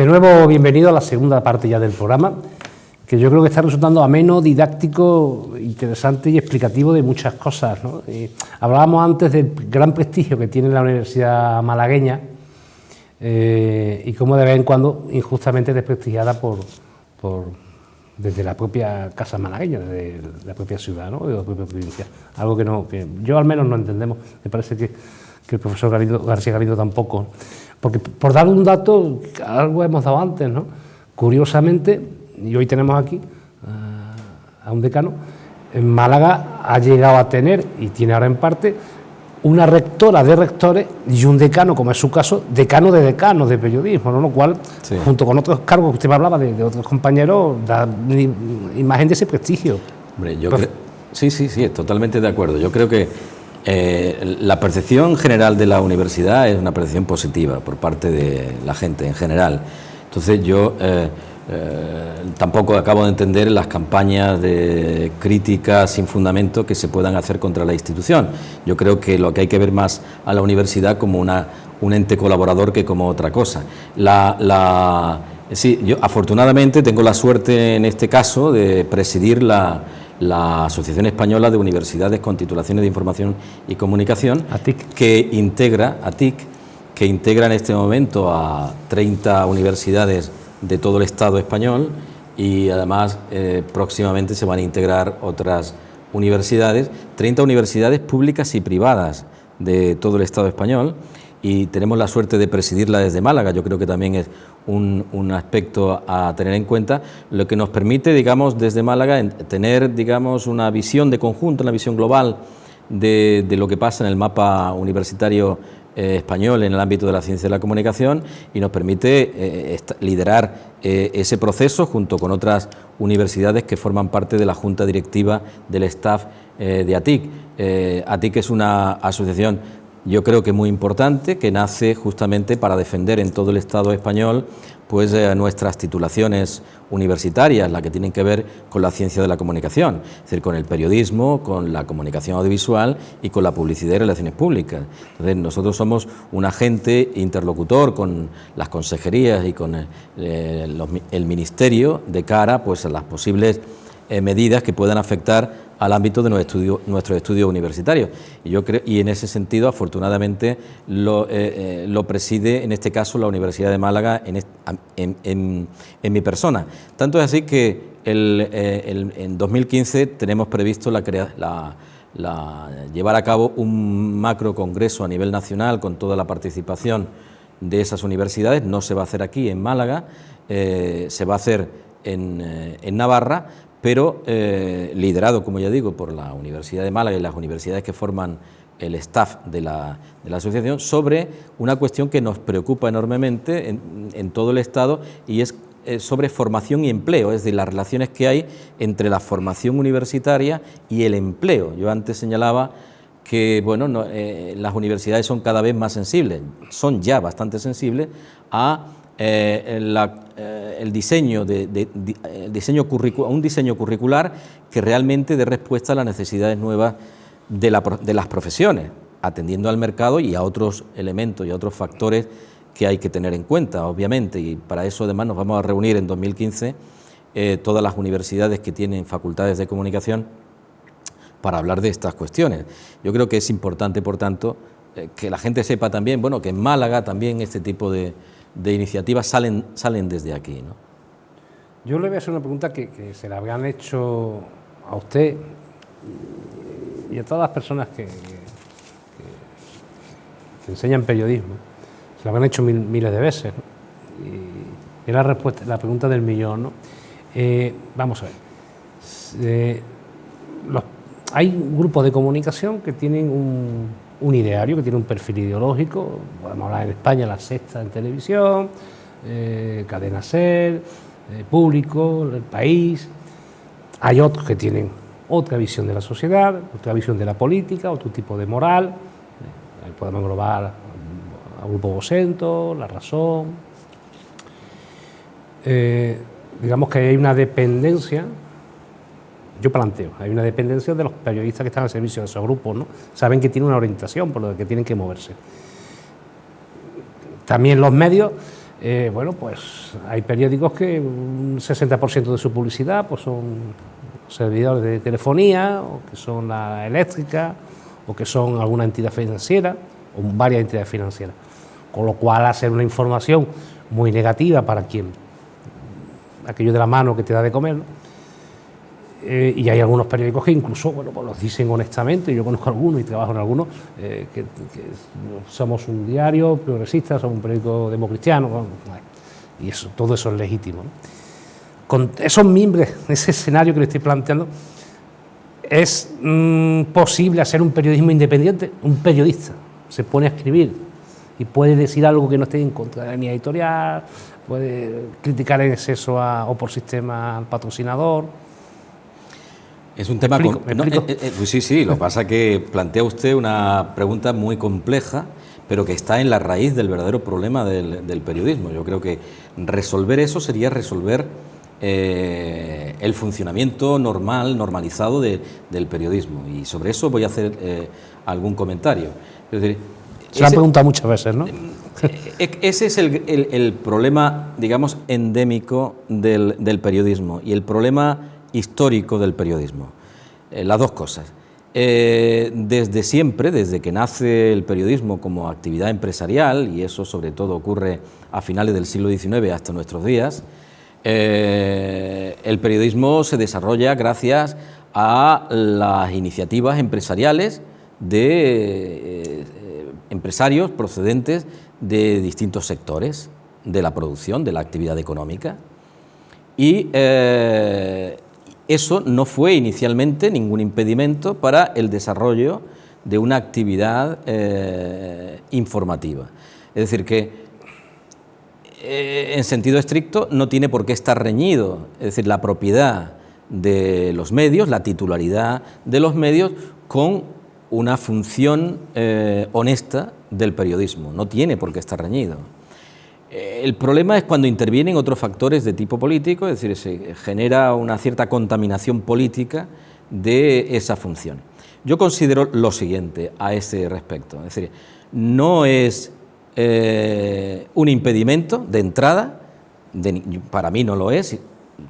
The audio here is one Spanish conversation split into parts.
nuevo, bienvenido a la segunda parte ya del programa, que yo creo que está resultando ameno, didáctico, interesante y explicativo de muchas cosas, ¿no? Hablábamos antes del gran prestigio que tiene la Universidad malagueña y cómo de vez en cuando injustamente desprestigiada desde la propia casa malagueña, desde la propia ciudad, ¿no? De la propia provincia. Algo que yo al menos no entendemos, me parece que el profesor García Galindo tampoco. Porque, por dar un dato, algo hemos dado antes, ¿no? Curiosamente, y hoy tenemos aquí a un decano, en Málaga ha llegado a tener, y tiene ahora en parte, una rectora de rectores y un decano, como es su caso, decano de decanos de periodismo, ¿no? Lo cual, sí, junto con otros cargos que usted me hablaba de otros compañeros, da imagen de ese prestigio. Hombre, sí, totalmente de acuerdo. Yo creo que la percepción general de la universidad es una percepción positiva por parte de la gente en general. Entonces yo tampoco acabo de entender las campañas de crítica sin fundamento que se puedan hacer contra la institución. Yo creo que lo que hay que ver más a la universidad como un ente colaborador que como otra cosa. Sí, yo afortunadamente tengo la suerte en este caso de presidir la Asociación Española de Universidades con Titulaciones de Información y Comunicación, ATIC, que integra en este momento a 30 universidades de todo el Estado español y además próximamente se van a integrar otras universidades, 30 universidades públicas y privadas de todo el Estado español, y tenemos la suerte de presidirla desde Málaga. Yo creo que también es un aspecto a tener en cuenta, lo que nos permite, digamos, desde Málaga tener, digamos, una visión de conjunto, una visión global de lo que pasa en el mapa universitario español en el ámbito de la ciencia de la comunicación, y nos permite liderar ese proceso junto con otras universidades que forman parte de la junta directiva del staff de ATIC. ATIC es una asociación, yo creo que muy importante, que nace justamente para defender en todo el Estado español pues nuestras titulaciones universitarias, las que tienen que ver con la ciencia de la comunicación, es decir, con el periodismo, con la comunicación audiovisual y con la publicidad y relaciones públicas. Entonces, nosotros somos un agente interlocutor con las consejerías y con el ministerio de cara pues a las posibles medidas que puedan afectar al ámbito de nuestros estudios universitarios. Y yo creo, y en ese sentido, afortunadamente, lo preside en este caso la Universidad de Málaga en mi persona. Tanto es así que en 2015 tenemos previsto llevar a cabo un macro congreso a nivel nacional con toda la participación de esas universidades. No se va a hacer aquí en Málaga, se va a hacer en Navarra, pero liderado, como ya digo, por la Universidad de Málaga y las universidades que forman el staff de la asociación, sobre una cuestión que nos preocupa enormemente en todo el Estado, y es sobre formación y empleo, es decir, las relaciones que hay entre la formación universitaria y el empleo. Yo antes señalaba que bueno, las universidades son cada vez más sensibles, son ya bastante sensibles a el diseño un diseño curricular que realmente dé respuesta a las necesidades nuevas de las profesiones, atendiendo al mercado y a otros elementos y a otros factores que hay que tener en cuenta, obviamente, y para eso además nos vamos a reunir en 2015 todas las universidades que tienen facultades de comunicación para hablar de estas cuestiones. Yo creo que es importante, por tanto, que la gente sepa también, bueno, que en Málaga también este tipo de iniciativas salen desde aquí, ¿no? Yo le voy a hacer una pregunta que se la habían hecho a usted y a todas las personas que enseñan periodismo. Se la habían hecho miles de veces, ¿no? Y es la pregunta del millón, ¿no? Vamos a ver. Hay grupos de comunicación que tienen un ideario, que tiene un perfil ideológico. Podemos hablar en España, La Sexta en televisión, Cadena SER, Público, El País. Hay otros que tienen otra visión de la sociedad, otra visión de la política, otro tipo de moral. Ahí podemos englobar al Grupo Vocento, La Razón. Digamos que hay una dependencia. Yo planteo, hay una dependencia de los periodistas que están al servicio de esos grupos, ¿no? Saben que tienen una orientación por lo que tienen que moverse. También los medios Bueno, pues hay periódicos que un 60% de su publicidad pues son servidores de telefonía, o que son la eléctrica, o que son alguna entidad financiera, o varias entidades financieras. Con lo cual, hacer una información muy negativa para quien, aquello de la mano que te da de comer, ¿no? Y hay algunos periódicos que incluso, bueno, pues los dicen honestamente, yo conozco algunos y trabajo en algunos, que somos un diario progresista, somos un periódico democristiano, bueno, y eso, todo eso es legítimo, ¿no? Con esos mimbres, ese escenario que le estoy planteando, ¿es posible hacer un periodismo independiente? Un periodista se pone a escribir y puede decir algo que no esté en contra de la línea editorial, puede criticar en exceso o por sistema al patrocinador. Es un tema... ¿Me explico? Pues sí, lo que pasa es que plantea usted una pregunta muy compleja, pero que está en la raíz del verdadero problema del periodismo. Yo creo que resolver eso sería resolver el funcionamiento normalizado del periodismo, y sobre eso voy a hacer algún comentario. Es decir, se lo han preguntado muchas veces, ¿no? Ese es el problema, digamos, endémico del periodismo y el problema histórico del periodismo. Las dos cosas. Desde siempre, desde que nace el periodismo como actividad empresarial, y eso sobre todo ocurre a finales del siglo XIX hasta nuestros días, el periodismo se desarrolla gracias a las iniciativas empresariales de empresarios procedentes de distintos sectores de la producción, de la actividad económica, y eso no fue inicialmente ningún impedimento para el desarrollo de una actividad informativa. Es decir, que en sentido estricto no tiene por qué estar reñido, es decir, la propiedad de los medios, la titularidad de los medios con una función honesta del periodismo, no tiene por qué estar reñido. El problema es cuando intervienen otros factores de tipo político, es decir, se genera una cierta contaminación política de esa función. Yo considero lo siguiente a ese respecto, es decir, no es un impedimento de entrada, para mí no lo es,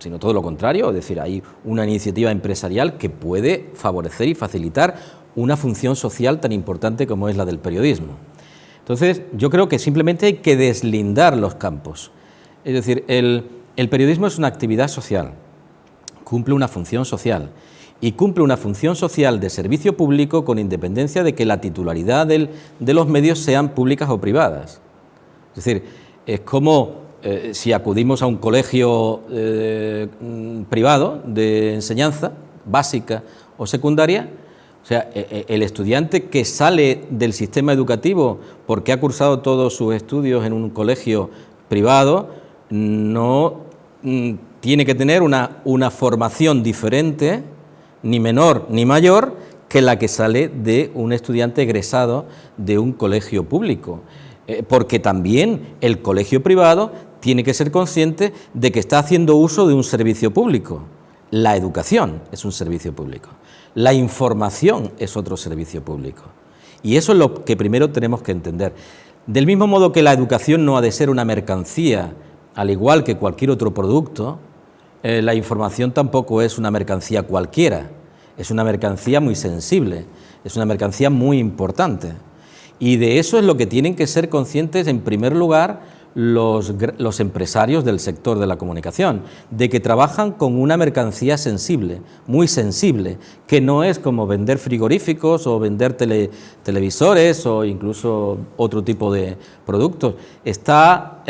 sino todo lo contrario, es decir, hay una iniciativa empresarial que puede favorecer y facilitar una función social tan importante como es la del periodismo. Entonces, yo creo que simplemente hay que deslindar los campos. Es decir, el periodismo es una actividad social, cumple una función social, y cumple una función social de servicio público con independencia de que la titularidad de los medios sean públicas o privadas. Es decir, es como si acudimos a un colegio privado de enseñanza básica o secundaria. O sea, el estudiante que sale del sistema educativo porque ha cursado todos sus estudios en un colegio privado no tiene que tener una formación diferente, ni menor ni mayor, que la que sale de un estudiante egresado de un colegio público. Porque también el colegio privado tiene que ser consciente de que está haciendo uso de un servicio público. La educación es un servicio público. La información es otro servicio público. Y eso es lo que primero tenemos que entender. Del mismo modo que la educación no ha de ser una mercancía, al igual que cualquier otro producto, la información tampoco es una mercancía cualquiera. Es una mercancía muy sensible, es una mercancía muy importante. Y de eso es lo que tienen que ser conscientes, en primer lugar, los empresarios del sector de la comunicación, de que trabajan con una mercancía sensible, muy sensible, que no es como vender frigoríficos o vender televisores o incluso otro tipo de productos. Está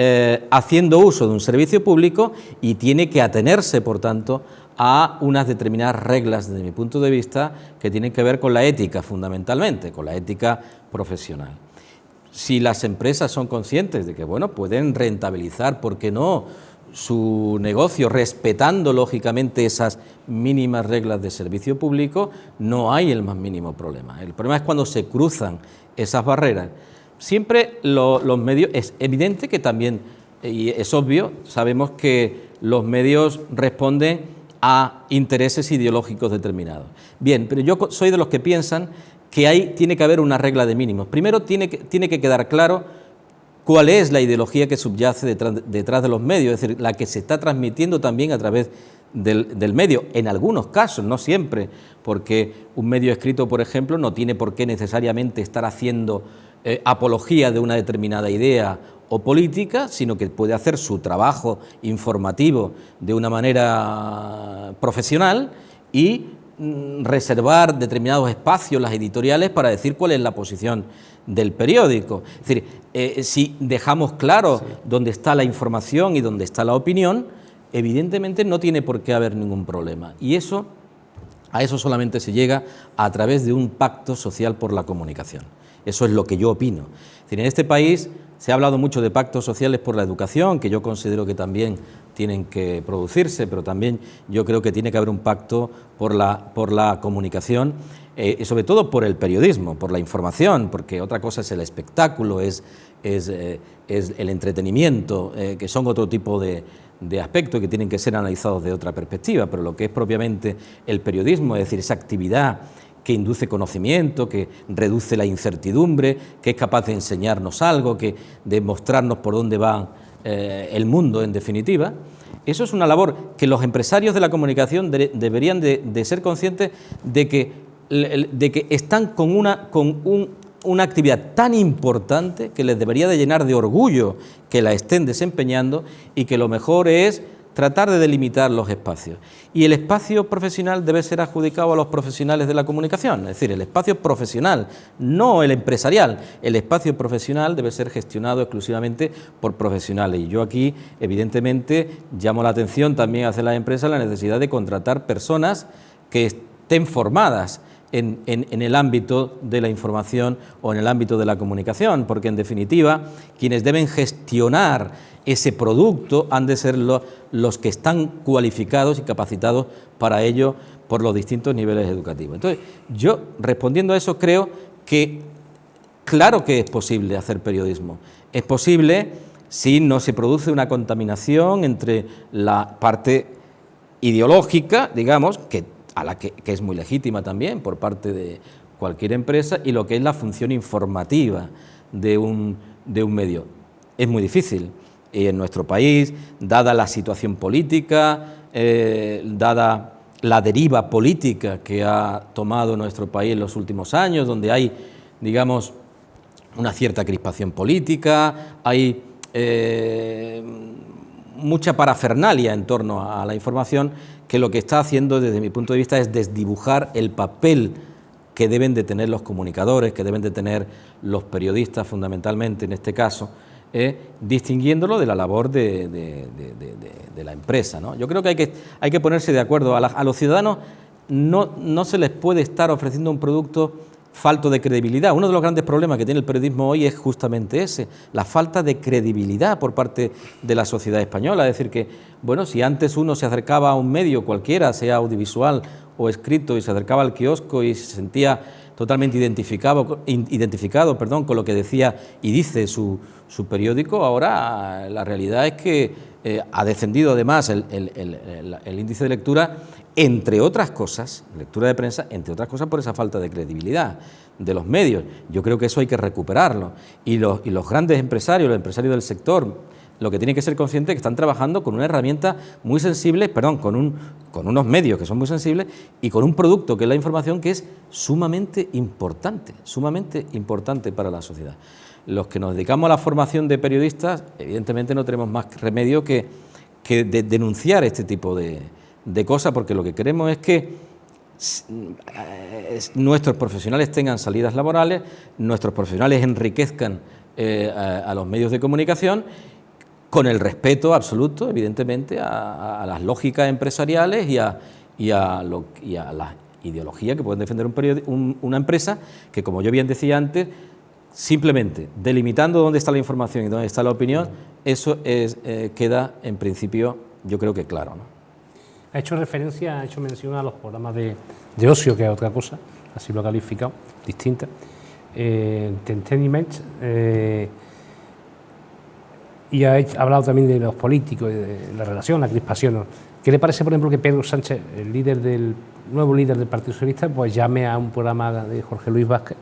haciendo uso de un servicio público y tiene que atenerse, por tanto, a unas determinadas reglas, desde mi punto de vista, que tienen que ver con la ética, fundamentalmente, con la ética profesional. Si las empresas son conscientes de que, bueno, pueden rentabilizar, ¿por qué no?, su negocio respetando, lógicamente, esas mínimas reglas de servicio público, no hay el más mínimo problema. El problema es cuando se cruzan esas barreras. Siempre los medios, es evidente que también, y es obvio, sabemos que los medios responden a intereses ideológicos determinados. Bien, pero yo soy de los que piensan que tiene que haber una regla de mínimos. Primero tiene que quedar claro cuál es la ideología que subyace detrás de los medios, es decir, la que se está transmitiendo también a través del medio, en algunos casos, no siempre, porque un medio escrito, por ejemplo, no tiene por qué necesariamente estar haciendo apología de una determinada idea o política, sino que puede hacer su trabajo informativo de una manera profesional y reservar determinados espacios, las editoriales, para decir cuál es la posición del periódico. Es decir, si dejamos claro dónde está la información y dónde está la opinión, evidentemente no tiene por qué haber ningún problema. Y a eso solamente se llega a través de un pacto social por la comunicación. Eso es lo que yo opino. Es decir, en este país se ha hablado mucho de pactos sociales por la educación, que yo considero que también tienen que producirse, pero también yo creo que tiene que haber un pacto por la comunicación, y sobre todo por el periodismo, por la información, porque otra cosa es el espectáculo, es el entretenimiento, que son otro tipo de aspectos que tienen que ser analizados de otra perspectiva, pero lo que es propiamente el periodismo, es decir, esa actividad que induce conocimiento, que reduce la incertidumbre, que es capaz de enseñarnos algo, de mostrarnos por dónde va el mundo, en definitiva. Eso es una labor que los empresarios de la comunicación deberían de ser conscientes de que están con una actividad tan importante que les debería de llenar de orgullo que la estén desempeñando, y que lo mejor es tratar de delimitar los espacios. Y el espacio profesional debe ser adjudicado a los profesionales de la comunicación, es decir, el espacio profesional, no el empresarial. El espacio profesional debe ser gestionado exclusivamente por profesionales. Y yo aquí, evidentemente, llamo la atención también hacia las empresas la necesidad de contratar personas que estén formadas en el ámbito de la información o en el ámbito de la comunicación, porque en definitiva quienes deben gestionar ese producto han de ser los que están cualificados y capacitados para ello por los distintos niveles educativos. Entonces, yo, respondiendo a eso, creo que claro que es posible hacer periodismo. Es posible si no se produce una contaminación entre la parte ideológica, digamos, que es muy legítima también por parte de cualquier empresa, y lo que es la función informativa de un medio. Es muy difícil. Y en nuestro país, dada la situación política, dada la deriva política que ha tomado nuestro país en los últimos años, donde hay, digamos, una cierta crispación política, hay mucha parafernalia en torno a la información, que lo que está haciendo desde mi punto de vista es desdibujar el papel que deben de tener los comunicadores, que deben de tener los periodistas fundamentalmente en este caso, distinguiéndolo de la labor de la empresa, ¿no? Yo creo que hay que ponerse de acuerdo. A los ciudadanos no se les puede estar ofreciendo un producto falto de credibilidad. Uno de los grandes problemas que tiene el periodismo hoy es justamente ese, la falta de credibilidad por parte de la sociedad española. Es decir que, bueno, si antes uno se acercaba a un medio cualquiera, sea audiovisual o escrito, y se acercaba al kiosco y se sentía totalmente identificado con lo que decía y dice su periódico, ahora la realidad es que ha descendido además el índice de lectura, entre otras cosas, lectura de prensa, entre otras cosas por esa falta de credibilidad de los medios. Yo creo que eso hay que recuperarlo. Y los grandes empresarios, los empresarios del sector, lo que tienen que ser conscientes es que están trabajando con una herramienta muy sensible, con unos medios que son muy sensibles, y con un producto que es la información, que es sumamente importante para la sociedad. Los que nos dedicamos a la formación de periodistas, evidentemente no tenemos más remedio que denunciar este tipo de cosas, porque lo que queremos es que nuestros profesionales tengan salidas laborales, nuestros profesionales enriquezcan a los medios de comunicación, con el respeto absoluto, evidentemente, a las lógicas empresariales y a la ideología que pueden defender una empresa, que, como yo bien decía antes, simplemente delimitando dónde está la información y dónde está la opinión, eso queda, en principio, yo creo que claro, ¿no? Ha hecho mención a los programas de ocio, que es otra cosa, así lo ha calificado, distinta, entertainment, y ha hablado también de los políticos, de la relación, la crispación. ¿Qué le parece, por ejemplo, que Pedro Sánchez, el nuevo líder del Partido Socialista, pues llame a un programa de Jorge Luis Vázquez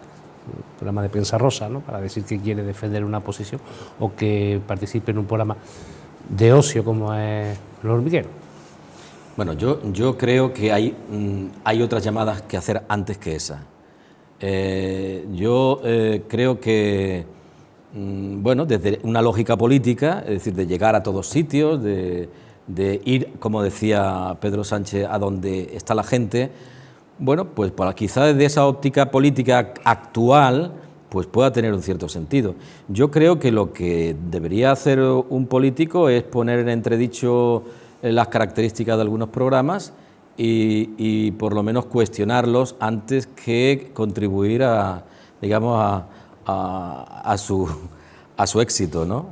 programa de prensa rosa, ¿no? Para decir que quiere defender una posición o que participe en un programa de ocio como es El Hormiguero. Bueno, yo creo que hay otras llamadas que hacer antes que esa. Yo creo que, bueno, desde una lógica política, es decir, de llegar a todos sitios, de ir, como decía Pedro Sánchez, a donde está la gente, bueno, pues quizá desde esa óptica política actual, pues pueda tener un cierto sentido. Yo creo que lo que debería hacer un político es poner en entredicho las características de algunos programas y por lo menos cuestionarlos antes que contribuir a, digamos, a su éxito, ¿no?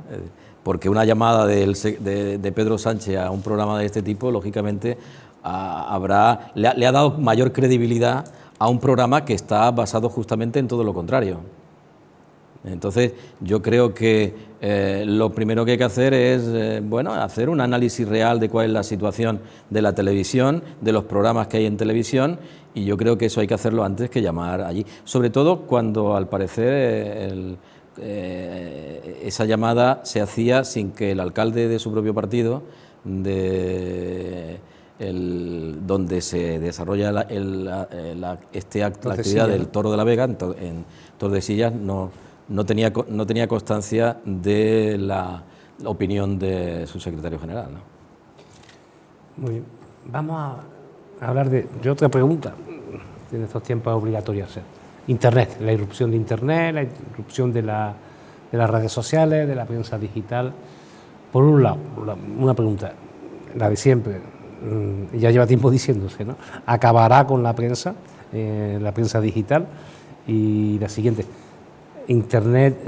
Porque una llamada de Pedro Sánchez a un programa de este tipo, lógicamente, le ha dado mayor credibilidad a un programa que está basado justamente en todo lo contrario. Entonces, yo creo que lo primero que hay que hacer es, bueno, hacer un análisis real de cuál es la situación de la televisión, de los programas que hay en televisión, y yo creo que eso hay que hacerlo antes que llamar allí. Sobre todo cuando, al parecer, esa llamada se hacía sin que el alcalde de su propio partido, donde se desarrolla la actividad del Toro de la Vega, en Tordesillas, no tenía constancia de la opinión de su secretario general, ¿no? Muy bien. Vamos a hablar de otra pregunta que en estos tiempos es obligatoria hacer. Internet, la irrupción de Internet, la irrupción de las redes sociales, de la prensa digital. Por un lado, una pregunta, la de siempre, ya lleva tiempo diciéndose, ¿no? ¿Acabará con la prensa digital? Y la siguiente, Internet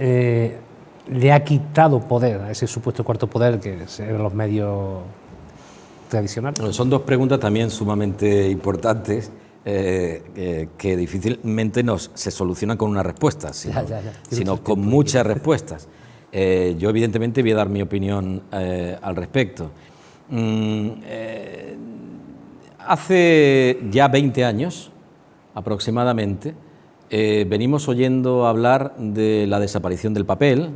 le ha quitado poder a ese supuesto cuarto poder que eran los medios tradicionales. Bueno, son dos preguntas también sumamente importantes que difícilmente se solucionan con una respuesta, sino con muchas respuestas. Yo evidentemente voy a dar mi opinión al respecto. Hace ya 20 años aproximadamente venimos oyendo hablar de la desaparición del papel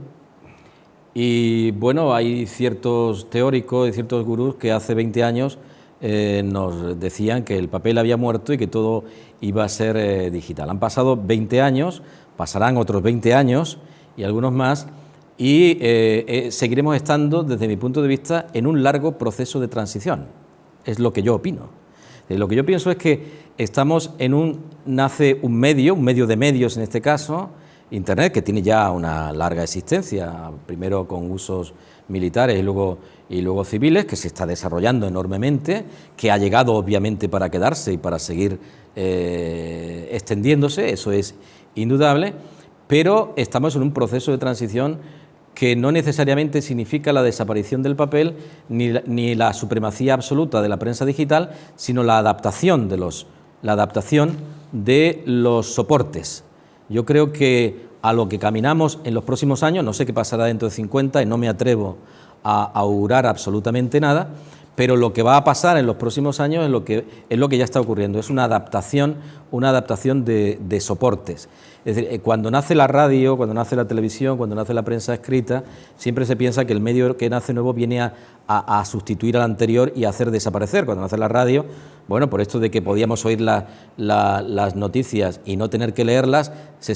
y bueno, hay ciertos teóricos y ciertos gurús que hace 20 años nos decían que el papel había muerto y que todo iba a ser digital. Han pasado 20 años, pasarán otros 20 años y algunos más y seguiremos estando, desde mi punto de vista, en un largo proceso de transición. Es lo que yo opino. Lo que yo pienso es que estamos nace un medio de medios en este caso, Internet, que tiene ya una larga existencia, primero con usos militares y luego civiles, que se está desarrollando enormemente, que ha llegado obviamente para quedarse y para seguir extendiéndose, eso es indudable, pero estamos en un proceso de transición que no necesariamente significa la desaparición del papel ni la supremacía absoluta de la prensa digital, sino la adaptación de los soportes. Yo creo que a lo que caminamos en los próximos años, no sé qué pasará dentro de 50 y no me atrevo a augurar absolutamente nada, pero lo que va a pasar en los próximos años es lo que ya está ocurriendo, es una adaptación de soportes. Es decir, cuando nace la radio, cuando nace la televisión, cuando nace la prensa escrita, siempre se piensa que el medio que nace nuevo viene a sustituir al anterior y a hacer desaparecer. Cuando nace la radio, bueno, por esto de que podíamos oír las noticias y no tener que leerlas, se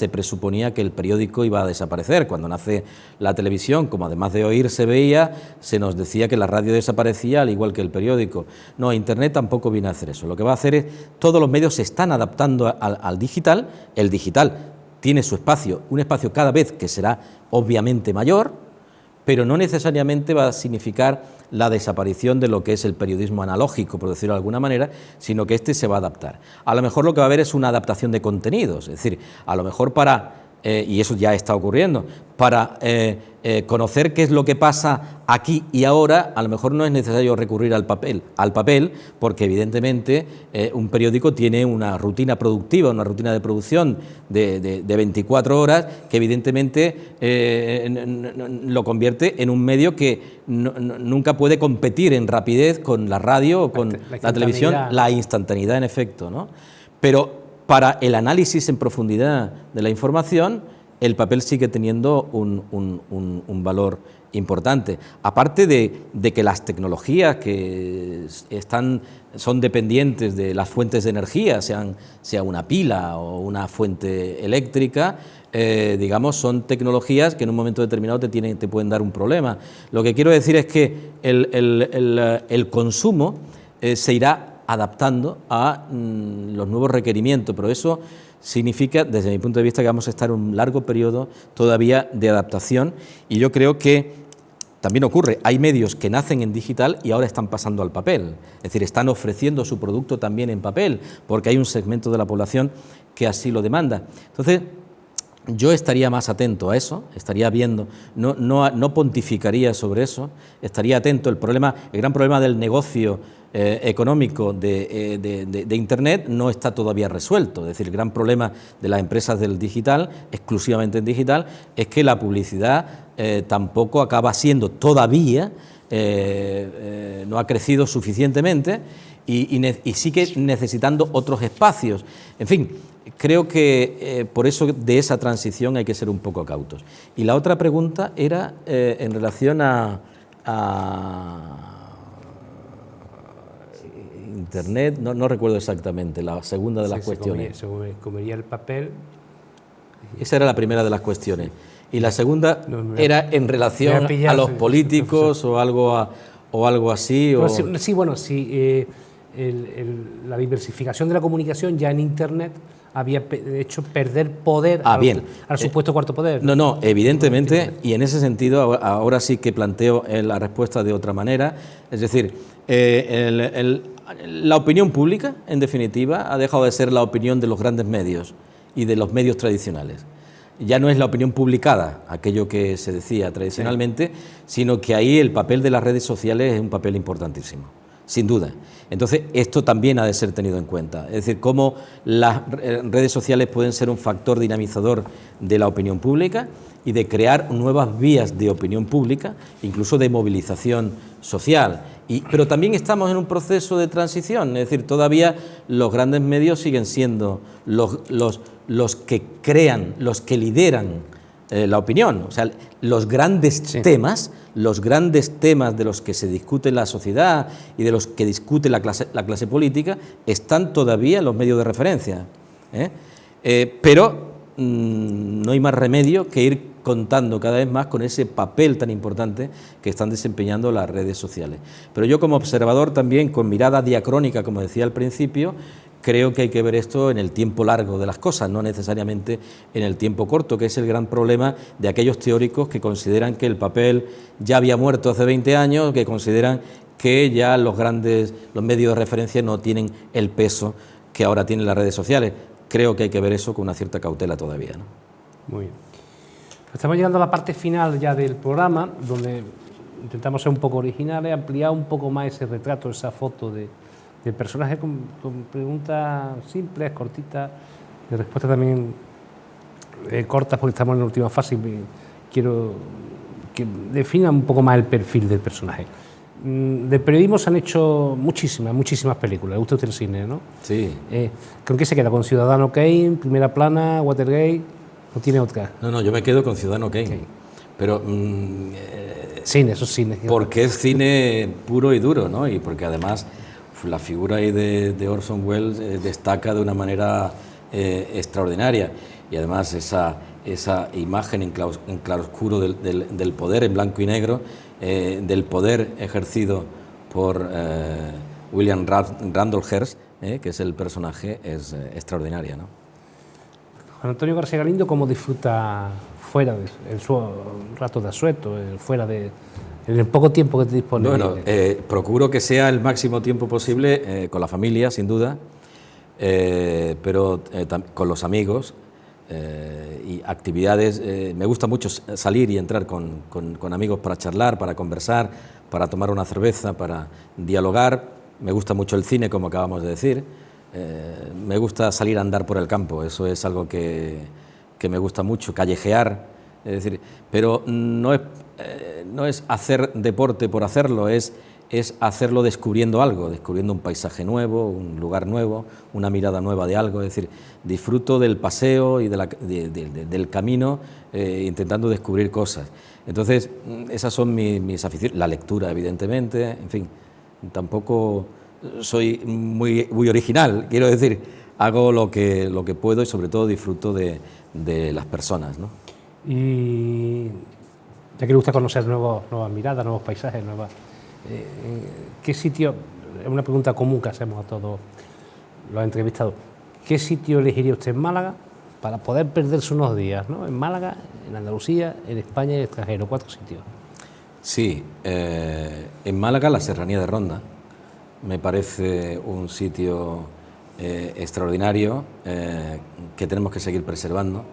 presuponía que el periódico iba a desaparecer. Cuando nace la televisión, como además de oír se veía, se nos decía que la radio desaparecía al igual que el periódico. No, Internet tampoco viene a hacer eso. Lo que va a hacer es, todos los medios se están adaptando al digital. El digital tiene su espacio, un espacio cada vez que será obviamente mayor, pero no necesariamente va a significar la desaparición de lo que es el periodismo analógico, por decirlo de alguna manera, sino que este se va a adaptar. A lo mejor lo que va a haber es una adaptación de contenidos, es decir, a lo mejor y eso ya está ocurriendo, para conocer qué es lo que pasa aquí y ahora, a lo mejor no es necesario recurrir al papel, porque evidentemente un periódico tiene una rutina productiva, una rutina de producción de 24 horas, que evidentemente lo convierte en un medio que nunca puede competir en rapidez con la radio o con la televisión, la instantaneidad en efecto, ¿no? Pero para el análisis en profundidad de la información, el papel sigue teniendo un valor importante. Aparte de que las tecnologías que son dependientes de las fuentes de energía, sea una pila o una fuente eléctrica, digamos, son tecnologías que en un momento determinado te pueden dar un problema. Lo que quiero decir es que el consumo se irá adaptando a los nuevos requerimientos, pero eso significa, desde mi punto de vista, que vamos a estar un largo periodo todavía de adaptación, y yo creo que también ocurre, hay medios que nacen en digital y ahora están pasando al papel, es decir, están ofreciendo su producto también en papel, porque hay un segmento de la población que así lo demanda. Entonces, yo estaría más atento a eso, estaría viendo, no pontificaría sobre eso, estaría atento. El gran problema del negocio económico de Internet no está todavía resuelto. Es decir, el gran problema de las empresas del digital, exclusivamente en digital, es que la publicidad tampoco acaba siendo todavía, no ha crecido suficientemente y sigue necesitando otros espacios. En fin, creo que por eso de esa transición hay que ser un poco cautos. Y la otra pregunta era en relación a Internet, no recuerdo exactamente, la segunda de las cuestiones. Se comería el papel. Esa era la primera de las cuestiones. Y la segunda era en relación a los políticos o algo así. Sí, bueno, sí. La diversificación de la comunicación ya en Internet había hecho perder poder al supuesto cuarto poder. No, evidentemente, y en ese sentido ahora sí que planteo la respuesta de otra manera, es decir, la opinión pública, en definitiva, ha dejado de ser la opinión de los grandes medios y de los medios tradicionales. Ya no es la opinión publicada, aquello que se decía tradicionalmente, sino que ahí el papel de las redes sociales es un papel importantísimo, sin duda. Entonces, esto también ha de ser tenido en cuenta. Es decir, cómo las redes sociales pueden ser un factor dinamizador de la opinión pública y de crear nuevas vías de opinión pública, incluso de movilización social. Pero también estamos en un proceso de transición, es decir, todavía los grandes medios siguen siendo los que crean, los que lideran la opinión. O sea, los grandes temas de los que se discute la sociedad y de los que discute la clase política están todavía en los medios de referencia. Pero no hay más remedio que ir contando cada vez más con ese papel tan importante que están desempeñando las redes sociales. Pero yo, como observador también, con mirada diacrónica, como decía al principio, creo que hay que ver esto en el tiempo largo de las cosas, no necesariamente en el tiempo corto, que es el gran problema de aquellos teóricos que consideran que el papel ya había muerto hace 20 años, que consideran que ya los medios de referencia no tienen el peso que ahora tienen las redes sociales. Creo que hay que ver eso con una cierta cautela todavía, ¿no? Muy bien. Estamos llegando a la parte final ya del programa, donde intentamos ser un poco originales, ampliar un poco más ese retrato, esa foto del personaje con preguntas simples, cortitas, de respuestas también cortas, porque estamos en la última fase y quiero que defina un poco más el perfil del personaje. Del periodismo se han hecho muchísimas películas. ¿Le gusta a usted el cine, no? Sí. ¿Con qué se queda? ¿Con Ciudadano Kane, Primera Plana, Watergate? ¿O tiene otra? No, yo me quedo con Ciudadano Kane. Okay. Pero cine, eso es cine. Porque es cine puro y duro, ¿no? Y porque además la figura ahí de Orson Welles destaca de una manera extraordinaria. Y además esa imagen en claroscuro del poder en blanco y negro, del poder ejercido por William Randolph Hearst, que es el personaje, es extraordinaria, ¿no? Juan Antonio García Galindo, ¿cómo disfruta fuera de su rato de asueto, en el poco tiempo que te dispone? Bueno, procuro que sea el máximo tiempo posible con la familia, sin duda, pero con los amigos y actividades. Me gusta mucho salir y entrar con amigos para charlar, para conversar, para tomar una cerveza, para dialogar. Me gusta mucho el cine, como acabamos de decir. Me gusta salir a andar por el campo, eso es algo que me gusta mucho, callejear, es decir, pero no es hacer deporte por hacerlo, es es hacerlo descubriendo algo, descubriendo un paisaje nuevo, un lugar nuevo, una mirada nueva de algo. Es decir, disfruto del paseo y del camino, intentando descubrir cosas. Entonces, esas son mis aficiones. La lectura, evidentemente, en fin, tampoco soy muy original, quiero decir, hago lo que puedo y sobre todo disfruto de las personas, ¿no? Y ya que le gusta conocer nuevas miradas, nuevos paisajes, ¿qué sitio, es una pregunta común que hacemos a todos los entrevistados, ¿qué sitio elegiría usted en Málaga para poder perderse unos días, ¿no? En Málaga, en Andalucía, en España y en el extranjero, 4 sitios. Sí, en Málaga la Serranía de Ronda me parece un sitio extraordinario que tenemos que seguir preservando.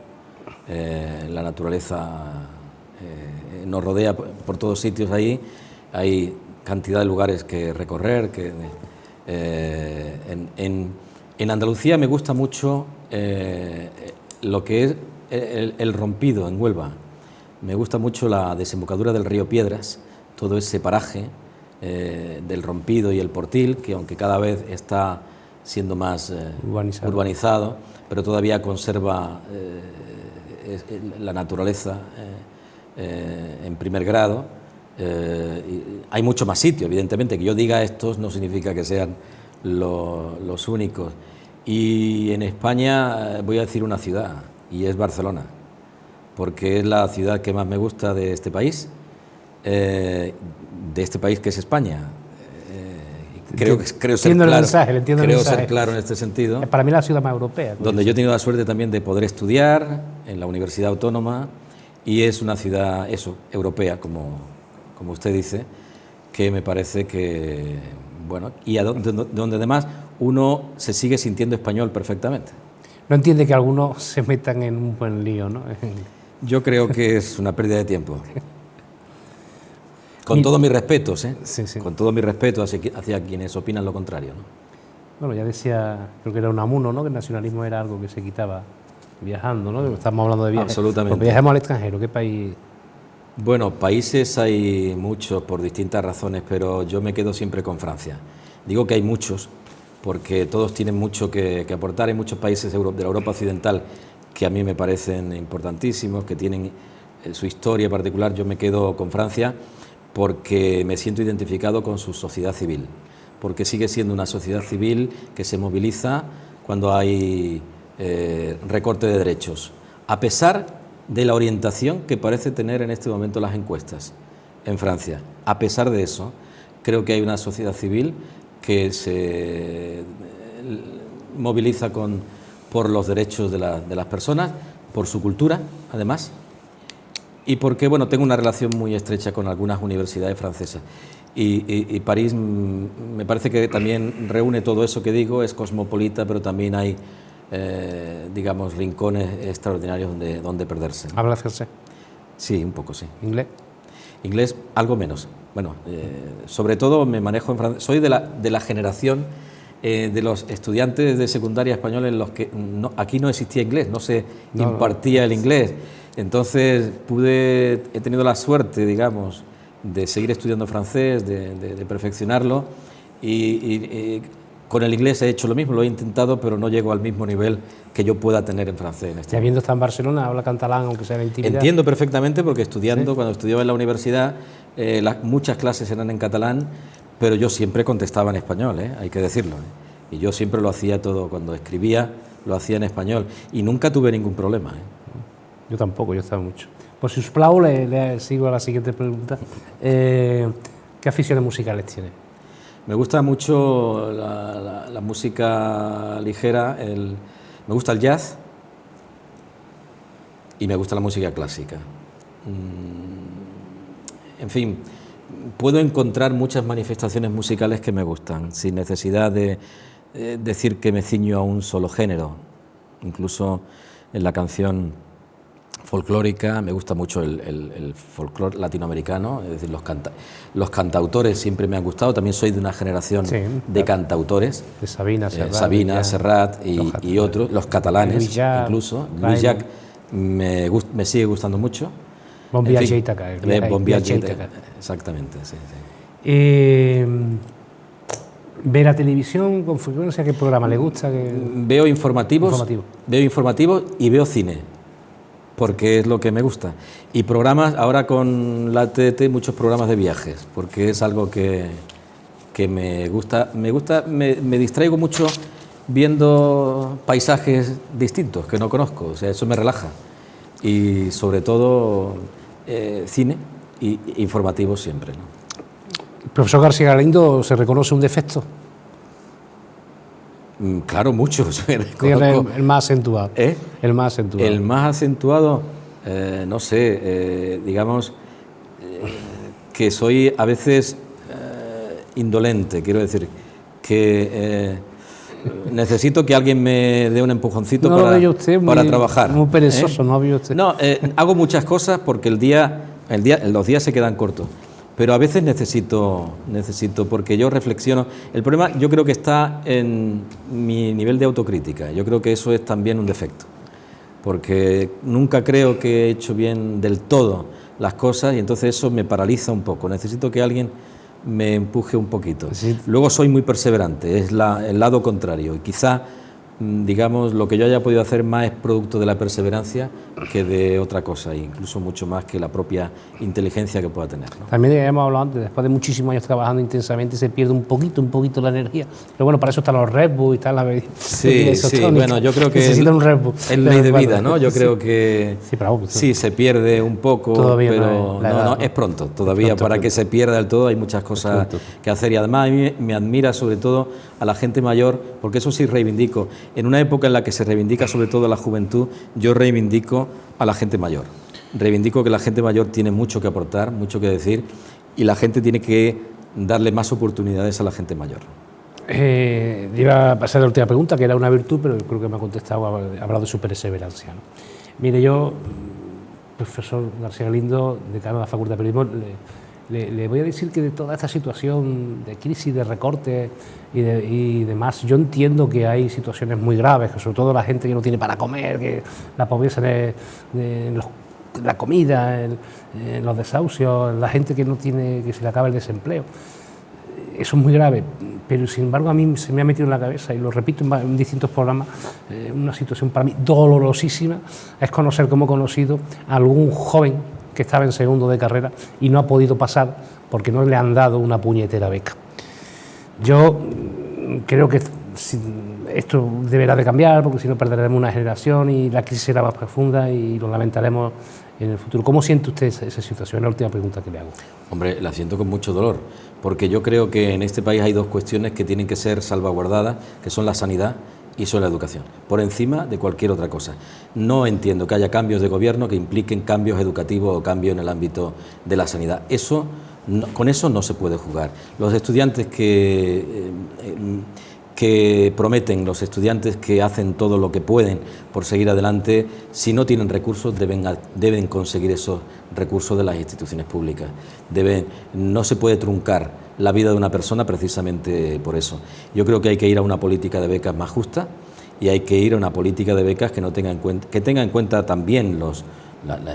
La naturaleza nos rodea por todos sitios ahí, hay cantidad de lugares que recorrer. En Andalucía me gusta mucho lo que es el Rompido, en Huelva. Me gusta mucho la desembocadura del río Piedras, todo ese paraje del Rompido y el Portil, que aunque cada vez está siendo más urbanizado, pero todavía conserva la naturaleza en primer grado. Hay mucho más sitios, evidentemente, que yo diga estos no significa que sean los únicos. Y en España voy a decir una ciudad, y es Barcelona, porque es la ciudad que más me gusta de este país que es España. Creo ser claro en este sentido. Para mí la ciudad más europea. Donde yo he tenido la suerte también de poder estudiar en la Universidad Autónoma, y es una ciudad, europea, como usted dice, que me parece que, bueno, y donde además uno se sigue sintiendo español perfectamente. No entiende que algunos se metan en un buen lío, ¿no? Yo creo que es una pérdida de tiempo. Con todos mis respetos, Sí. Con todo mi respeto hacia quienes opinan lo contrario, ¿no? Bueno, ya decía, creo que era Unamuno, ¿no? Que el nacionalismo era algo que se quitaba viajando, ¿no? Estamos hablando de viajes. Absolutamente. Pues viajemos al extranjero, ¿qué país? Bueno, países hay muchos por distintas razones, pero yo me quedo siempre con Francia. Digo que hay muchos porque todos tienen mucho que aportar. Hay muchos países de la Europa occidental que a mí me parecen importantísimos, que tienen su historia particular. Yo me quedo con Francia porque me siento identificado con su sociedad civil, porque sigue siendo una sociedad civil que se moviliza cuando hay recorte de derechos, a pesar de la orientación que parece tener en este momento las encuestas en Francia. A pesar de eso, creo que hay una sociedad civil que se moviliza por los derechos de las personas, por su cultura, además, y porque, bueno, tengo una relación muy estrecha con algunas universidades francesas. Y París me parece que también reúne todo eso que digo, es cosmopolita, pero también hay, digamos, rincones extraordinarios donde perderse. ¿Habla francés? Sí, un poco, sí. ¿Inglés? Inglés, algo menos. Bueno, sobre todo me manejo en francés. Soy de la generación de los estudiantes de secundaria españoles en los que aquí no existía inglés, no se impartía el inglés. Entonces he tenido la suerte, digamos, de seguir estudiando francés, de perfeccionarlo, y con el inglés he hecho lo mismo, lo he intentado, pero no llego al mismo nivel que yo pueda tener en francés. Ya habiendo estado en Barcelona, habla catalán, aunque sea de intimidad. Entiendo perfectamente, porque cuando estudiaba en la universidad, muchas clases eran en catalán, pero yo siempre contestaba en español, hay que decirlo. Y yo siempre lo hacía todo, cuando escribía, lo hacía en español, y nunca tuve ningún problema. Yo tampoco, yo estaba mucho. Pues si os plau, le sigo a la siguiente pregunta. ¿Qué aficiones musicales tiene? Me gusta mucho la música ligera, me gusta el jazz y me gusta la música clásica. En fin, puedo encontrar muchas manifestaciones musicales que me gustan, sin necesidad de decir que me ciño a un solo género. Incluso en la canción folclórica me gusta mucho el folclore latinoamericano, es decir, los cantautores siempre me han gustado. También soy de una generación de cantautores, de Sabina, Serrat y otros, los catalanes, incluso Luis Llach me sigue gustando mucho. Bon Viatge a Ítaca. Bon Viatge a Ítaca, exactamente, sí. ¿Ve la televisión con frecuencia? ¿Qué programa le gusta? Veo informativos y veo cine, porque es lo que me gusta. Y programas, ahora con la TDT, muchos programas de viajes, porque es algo que me gusta. Me distraigo mucho viendo paisajes distintos que no conozco, o sea, eso me relaja. Y sobre todo cine y informativos siempre, ¿no? Profesor García Galindo, ¿se reconoce un defecto? Claro, muchos. El más acentuado. El más acentuado. El más acentuado, no sé, digamos que soy a veces indolente, quiero decir, que necesito que alguien me dé un empujoncito para trabajar. Muy perezoso, ¿no? Usted. No, hago muchas cosas porque los días se quedan cortos. Pero a veces necesito, porque yo reflexiono. El problema yo creo que está en mi nivel de autocrítica. Yo creo que eso es también un defecto, porque nunca creo que he hecho bien del todo las cosas y entonces eso me paraliza un poco. Necesito que alguien me empuje un poquito. Sí. Luego soy muy perseverante, es el lado contrario. Y quizá, digamos, lo que yo haya podido hacer más es producto de la perseverancia que de otra cosa, incluso mucho más que la propia inteligencia que pueda tener, ¿no? También hemos hablado antes, después de muchísimos años trabajando intensamente se pierde un poquito la energía, pero bueno, para eso están los Red Bull y tal, sí, bueno, yo creo que necesita un Red Bull. Es ley de vida, ¿no? Yo creo que sí, se pierde un poco, todavía pero no, es pronto, todavía para que se pierda del todo hay muchas cosas que hacer y además a mí me admira sobre todo a la gente mayor, porque eso sí reivindico. En una época en la que se reivindica sobre todo a la juventud, yo reivindico a la gente mayor. Reivindico que la gente mayor tiene mucho que aportar, mucho que decir, y la gente tiene que darle más oportunidades a la gente mayor. Iba a pasar a la última pregunta, que era una virtud, pero creo que me ha contestado, ha hablado de su perseverancia, ¿no? Mire, yo, profesor García Galindo, decano de la Facultad de Periodismo, le voy a decir que de toda esta situación de crisis, de recortes y demás, yo entiendo que hay situaciones muy graves, que sobre todo la gente que no tiene para comer, que la pobreza en la comida, en los desahucios, la gente que no tiene, que se le acaba el desempleo. Eso es muy grave, pero sin embargo a mí se me ha metido en la cabeza, y lo repito en distintos programas, una situación para mí dolorosísima es conocer como he conocido a algún joven que estaba en segundo de carrera y no ha podido pasar porque no le han dado una puñetera beca. Yo creo que esto deberá de cambiar, porque si no perderemos una generación y la crisis será más profunda y lo lamentaremos en el futuro. ¿Cómo siente usted esa situación? Es la última pregunta que le hago. Hombre, la siento con mucho dolor, porque yo creo que en este país hay dos cuestiones que tienen que ser salvaguardadas, que son la sanidad y son la educación, por encima de cualquier otra cosa. No entiendo que haya cambios de gobierno que impliquen cambios educativos o cambios en el ámbito de la sanidad. Con eso no se puede jugar. Los estudiantes que prometen, los estudiantes que hacen todo lo que pueden por seguir adelante, si no tienen recursos deben conseguir esos recursos de las instituciones públicas. No se puede truncar la vida de una persona precisamente por eso. Yo creo que hay que ir a una política de becas más justa y hay que ir a una política de becas que tenga en cuenta también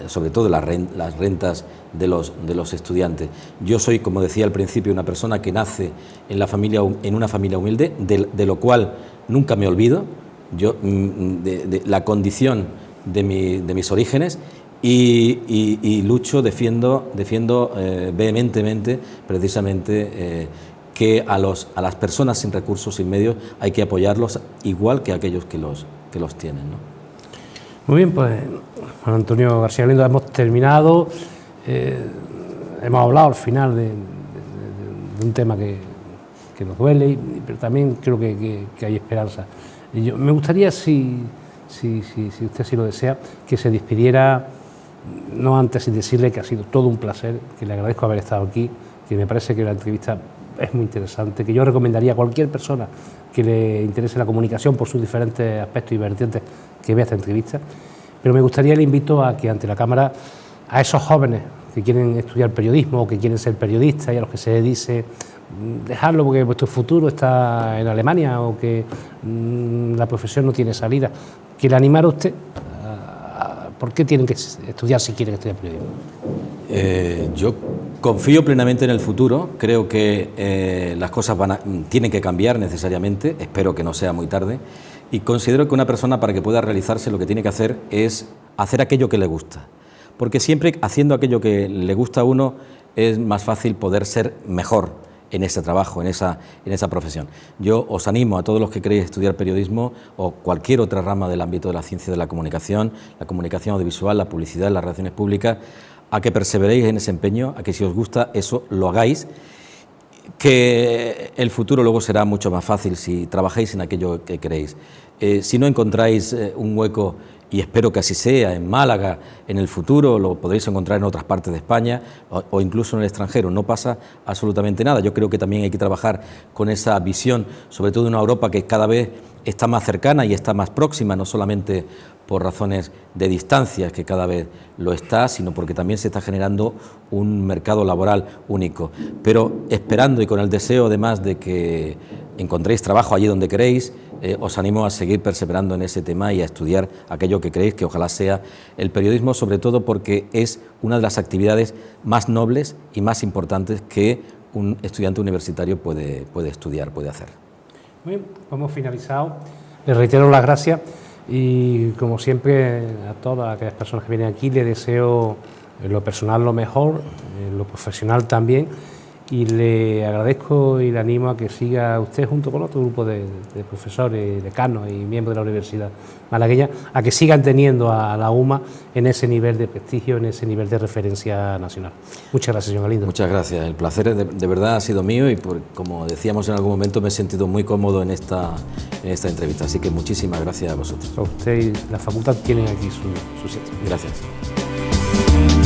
sobre todo las rentas de los estudiantes. Yo soy, como decía al principio, una persona que nace en una familia humilde, de lo cual nunca me olvido, de la condición de mis orígenes, y lucho, defiendo vehementemente precisamente que a las personas sin recursos, sin medios, hay que apoyarlos igual que a aquellos que los tienen, ¿no? Muy bien, pues Juan Antonio García Galindo, hemos terminado, hemos hablado al final de un tema que nos duele, pero también creo que hay esperanza. Me gustaría, si usted así lo desea, que se despidiera, no antes sin decirle que ha sido todo un placer, que le agradezco haber estado aquí, que me parece que la entrevista es muy interesante, que yo recomendaría a cualquier persona que le interese la comunicación por sus diferentes aspectos y vertientes que vea esta entrevista, pero me gustaría, le invito a que ante la cámara, a esos jóvenes que quieren estudiar periodismo o que quieren ser periodistas y a los que se dice dejarlo porque vuestro futuro está en Alemania o que la profesión no tiene salida, que le animara a usted ¿por qué tienen que estudiar si quieren estudiar periodismo? Yo Confío plenamente en el futuro, creo que las cosas tienen que cambiar necesariamente, espero que no sea muy tarde, y considero que una persona, para que pueda realizarse, lo que tiene que hacer es hacer aquello que le gusta, porque siempre haciendo aquello que le gusta a uno es más fácil poder ser mejor en ese trabajo, en esa profesión. Yo os animo a todos los que queréis estudiar periodismo o cualquier otra rama del ámbito de la ciencia de la comunicación audiovisual, la publicidad, las relaciones públicas, a que perseveréis en ese empeño, a que si os gusta eso lo hagáis, que el futuro luego será mucho más fácil si trabajáis en aquello que queréis. Si no encontráis un hueco, y espero que así sea, en Málaga, en el futuro lo podréis encontrar en otras partes de España o incluso en el extranjero, no pasa absolutamente nada. Yo creo que también hay que trabajar con esa visión, sobre todo en una Europa que cada vez está más cercana y está más próxima, no solamente por razones de distancias, que cada vez lo está, sino porque también se está generando un mercado laboral único. Pero esperando y con el deseo además de que encontréis trabajo allí donde queréis, os animo a seguir perseverando en ese tema y a estudiar aquello que creéis, que ojalá sea el periodismo, sobre todo porque es una de las actividades más nobles y más importantes que un estudiante universitario puede estudiar, puede hacer. Muy bien, hemos finalizado. Les reitero las gracias y, como siempre, a todas aquellas personas que vienen aquí les deseo en lo personal lo mejor, en lo profesional también, y le agradezco y le animo a que siga usted, junto con otro grupo de profesores, decanos y miembros de la Universidad Malagueña, a que sigan teniendo a la UMA en ese nivel de prestigio, en ese nivel de referencia nacional. Muchas gracias, señor Galindo. Muchas gracias, el placer de verdad ha sido mío y como decíamos en algún momento me he sentido muy cómodo en esta entrevista, así que muchísimas gracias a vosotros. A usted y la facultad tienen aquí su sitio. Gracias.